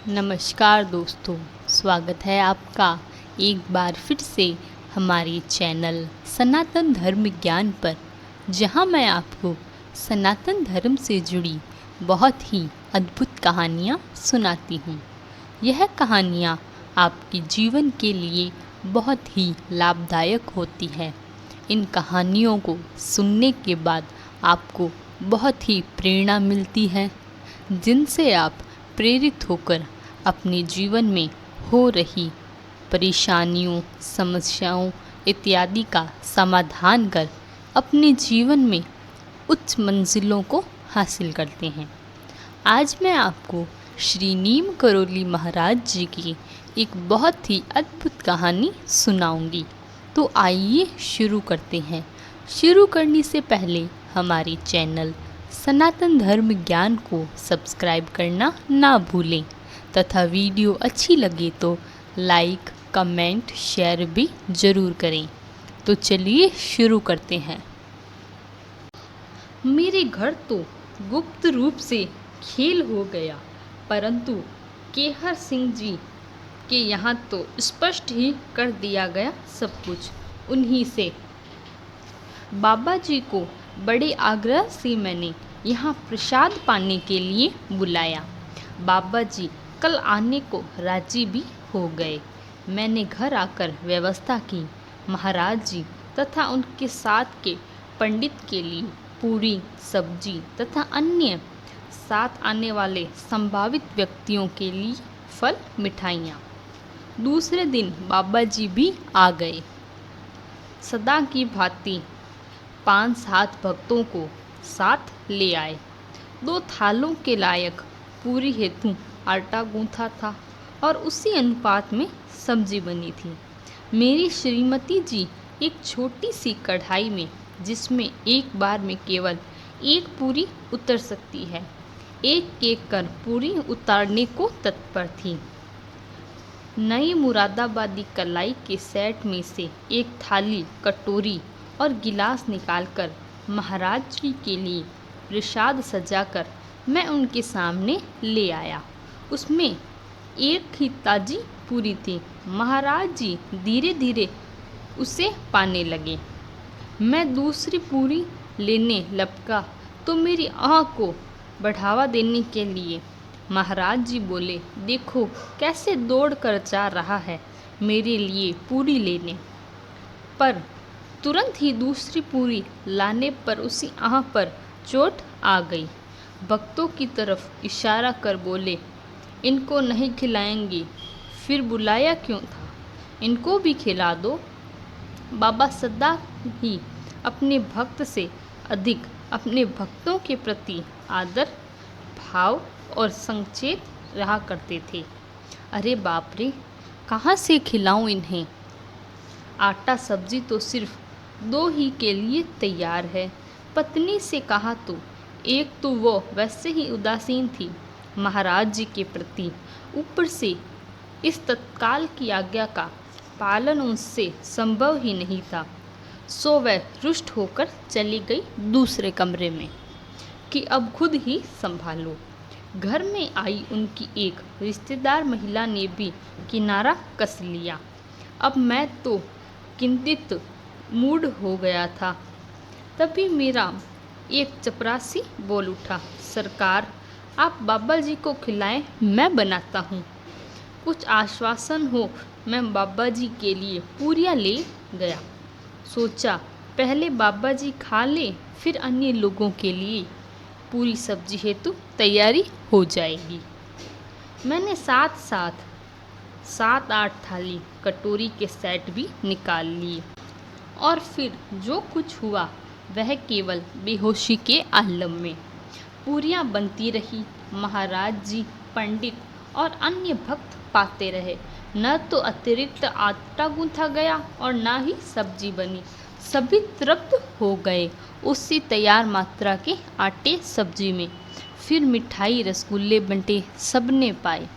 नमस्कार दोस्तों, स्वागत है आपका एक बार फिर से हमारे चैनल सनातन धर्म ज्ञान पर, जहां मैं आपको सनातन धर्म से जुड़ी बहुत ही अद्भुत कहानियां सुनाती हूं। यह कहानियां आपके जीवन के लिए बहुत ही लाभदायक होती है। इन कहानियों को सुनने के बाद आपको बहुत ही प्रेरणा मिलती है, जिनसे आप प्रेरित होकर अपने जीवन में हो रही परेशानियों, समस्याओं इत्यादि का समाधान कर अपने जीवन में उच्च मंजिलों को हासिल करते हैं। आज मैं आपको श्री नीम करोली महाराज जी की एक बहुत ही अद्भुत कहानी सुनाऊंगी। तो आइए शुरू करते हैं। शुरू करने से पहले हमारे चैनल सनातन धर्म ज्ञान को सब्सक्राइब करना ना भूलें तथा वीडियो अच्छी लगे तो लाइक, कमेंट, शेयर भी ज़रूर करें। तो चलिए शुरू करते हैं। मेरे घर तो गुप्त रूप से खेल हो गया, परंतु केहर सिंह जी के यहाँ तो स्पष्ट ही कर दिया गया सब कुछ उन्हीं से। बाबा जी को बड़े आग्रह से मैंने यहाँ प्रसाद पाने के लिए बुलाया। बाबा जी कल आने को राजी भी हो गए। मैंने घर आकर व्यवस्था की। महाराज जी तथा उनके साथ के पंडित के लिए पूरी, सब्जी तथा अन्य साथ आने वाले संभावित व्यक्तियों के लिए फल, मिठाइयाँ। दूसरे दिन बाबा जी भी आ गए। सदा की भांति 5-7 भक्तों को साथ ले आए। 2 थालों के लायक पूरी हेतु आटा गूंथा था और उसी अनुपात में सब्जी बनी थी। मेरी श्रीमती जी एक छोटी सी कढ़ाई में, जिसमें एक बार में केवल 1 पूरी उतर सकती है, एक एक कर पूरी उतारने को तत्पर थी। नई मुरादाबादी कलाई के सेट में से एक थाली, कटोरी और गिलास निकालकर महाराज जी के लिए प्रसाद सजाकर मैं उनके सामने ले आया। उसमें एक ही ताजी पूरी थी। महाराज जी धीरे धीरे उसे पाने लगे। मैं दूसरी पूरी लेने लपका तो मेरी आँख को बढ़ावा देने के लिए महाराज जी बोले, देखो कैसे दौड़ कर जा रहा है मेरे लिए पूरी लेने। पर तुरंत ही दूसरी पूरी लाने पर उसी आँख पर चोट आ गई। भक्तों की तरफ इशारा कर बोले, इनको नहीं खिलाएंगे, फिर बुलाया क्यों था, इनको भी खिला दो। बाबा सदा ही अपने भक्त से अधिक अपने भक्तों के प्रति आदर भाव और संचेत रहा करते थे। अरे बाप रे, कहाँ से खिलाऊं इन्हें। आटा सब्जी तो सिर्फ 2 ही के लिए तैयार है। पत्नी से कहा तो एक तो वो वैसे ही उदासीन थी महाराज जी के प्रति, ऊपर से इस तत्काल की आज्ञा का पालन उनसे संभव ही नहीं था। सो वह रुष्ट होकर चली गई दूसरे कमरे में कि अब खुद ही संभालो। घर में आई उनकी एक रिश्तेदार महिला ने भी किनारा कस लिया। अब मैं तो किंचित मूड हो गया था। तभी मेरा एक चपरासी बोल उठा, सरकार आप बाबा जी को खिलाएं, मैं बनाता हूँ। कुछ आश्वासन हो, मैं बाबा जी के लिए पूरियाँ ले गया। सोचा पहले बाबा जी खा ले, फिर अन्य लोगों के लिए पूरी सब्जी हेतु तैयारी हो जाएगी। मैंने साथ साथ 7-8 थाली, कटोरी के सेट भी निकाल लिए और फिर जो कुछ हुआ वह केवल बेहोशी के आलम में। पूरियाँ बनती रही। महाराज जी, पंडित और अन्य भक्त पाते रहे। न तो अतिरिक्त आटा गूंथा गया और न ही सब्जी बनी। सभी तृप्त हो गए उसी तैयार मात्रा के आटे सब्जी में। फिर मिठाई, रसगुल्ले बंटे, सबने पाए।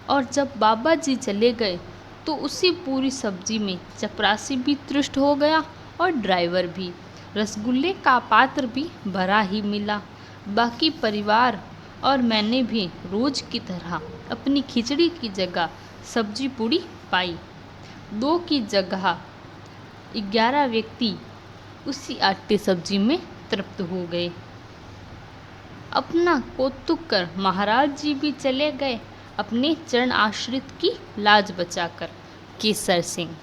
और जब बाबा जी चले गए तो उसी पूरी सब्जी में चपरासी भी तुष्ट हो गया और ड्राइवर भी। रसगुल्ले का पात्र भी भरा ही मिला। बाकी परिवार और मैंने भी रोज की तरह अपनी खिचड़ी की जगह सब्जी पूड़ी पाई। 2 की जगह 11 व्यक्ति उसी आटे सब्जी में तृप्त हो गए। अपना कौतुक कर महाराज जी भी चले गए अपने चरण आश्रित की लाज बचाकर। केसर सिंह।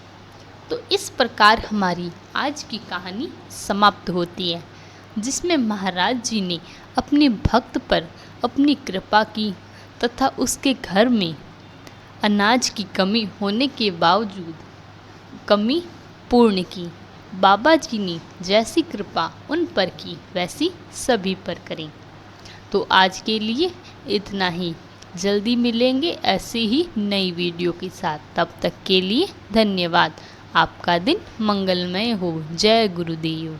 तो इस प्रकार हमारी आज की कहानी समाप्त होती है, जिसमें महाराज जी ने अपने भक्त पर अपनी कृपा की तथा उसके घर में अनाज की कमी होने के बावजूद कमी पूर्ण की। बाबा जी ने जैसी कृपा उन पर की वैसी सभी पर करें। तो आज के लिए इतना ही। जल्दी मिलेंगे ऐसे ही नई वीडियो के साथ। तब तक के लिए धन्यवाद। आपका दिन मंगलमय हो। जय गुरुदेव।